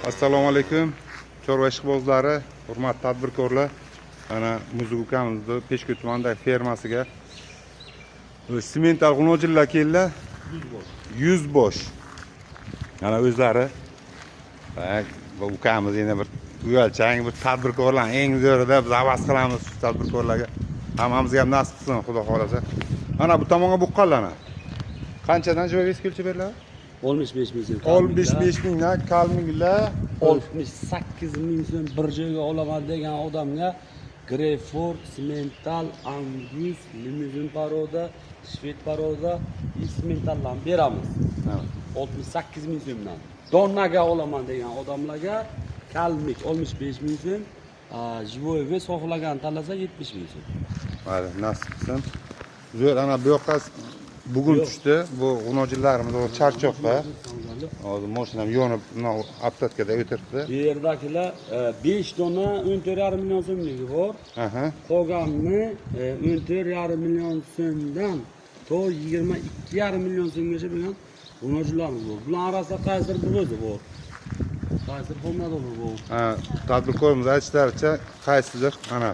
Assalomu alaykum. Chorva ishqibozlari, hurmatli tadbirkorlar. Ana Muzduk ukamizning Peshku tumanidagi fermasiga semental g'unojillar keldi. 100 bosh. Ana o'zlari bu ukamiz yana bir uyalchang bir tadbirkorlar eng zo'rida biz havas qilamiz shu tadbirkorlarga. Hammamizga ham nasib qilsin, xudo xolasa. Ana bu tomonga buqqanlarni. Qanchadan joy kelchi beriladi? 65 ming so'm. 65 mingdan kalminglar 68 ming so'm bir joyga olaman degan odamga Greyford, Simental, Angus, Limuzin paroda, Shved paroda, Simentallarni beramiz. 68 ming so'mdan. Donnaga olaman degan odamlarga kalmik 65 ming so'm, Живой ve so'xlagan tanlasa 70 ming so'm. Mayli, nasib qilsin. Zo'r ana bu yoqqa bugun tushdi. Bu g'unojillarimiz o charchoqqa. Hozir mashinam yonib, aptatkada o'tiribdi. Bu yerdagilar 5 dona 14,5 million so'mligi bor. Qolganini 14,5 million so'mdan to 22,5 million so'mgacha bo'lgan g'unojillarimiz bor. Bular orasida qaysidir bir o'zi bor. Qaysidir xonadonlar bor. Tadbirkorimiz aytishlaricha qaysidir ana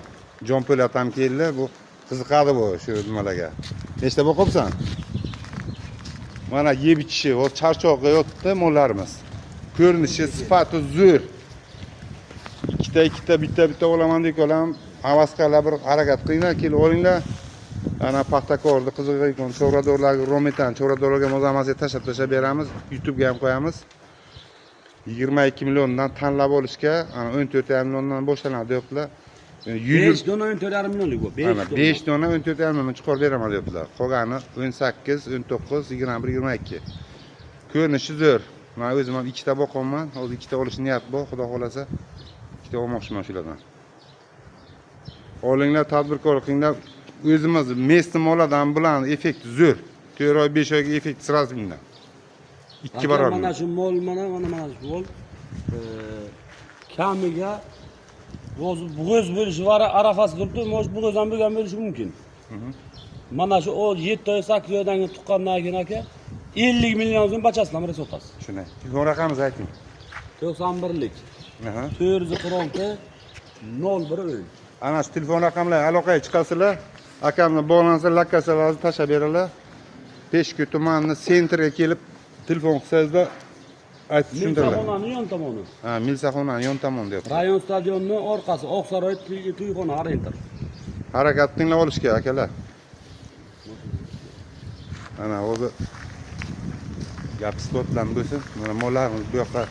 Jon Po'lat ham keldi. Bu qiziqadi bu shu nimalarga. Nechta boqibsan? Mana yeb ichishi, o charchoqqa yotdi mollarimiz. Ko'rinishi, sifati zo'r. Ikkita bitta olaman deb olam. Havas qilib bir harakat qilinglar, kelib olinglar. Ana Paxtakorda qiziqayotgan chorvadorlarga, Rometan chorvadorlarga mozamasiga tashlab beramiz. YouTube'ga ham qo'yamiz. 22 milliondan tanlab olishga, ana 14,5 milliondan boshlanadi deyaptilar. 5 dona 14,5 millionlik bu. 5 dona 14,5 million chiqarib beraman deyaptilar. Qolgani 18, 19, 21, 22. Ko'rinishi zo'r. Men o'zim ham ikkita boqaman. Hozir ikkita olish niyat bor, xudo xolasa. Ikkita olmoqchiman shulardan. Olinglar, tadbirkor qilinglar. O'zimiz mesni mollardan bilan effekt zo'r. 4 oy, 5 oyga effekt sразу bilan. 2 barobar. Mana shu mol, mana shu mol. Kamiga bo'g'iz bo'lishi var arafasi turibdi, mo'sh bo'g'iz ham bo'lgan bo'lishi mumkin. Mana shu 7 oy 8 oydan tuqqandan keyin aka 50 million so'm bachasidan bir sotasiz. Shuni. Telefon raqamingizni ayting. 91lik. 446 01. Ana shu telefon raqamlarga aloqaga chiqasizlar. Akamni bog'lansa, lokatsiyalarni tashlab beradilar. Peshku tumanining sentriga kelib telefon qilsangizlar aytib tushuntiradilar. Milsaxonaning yon tomoni. Milsaxonaning yon tomoni deyapti. Rayon stadionining orqasi, Oqsaroy to'yxona Arentar. Harakat qilinglar olishga akalar. Ana hozir gap isbotlanib bo'lsin. Mana mollarimiz bu yoqqa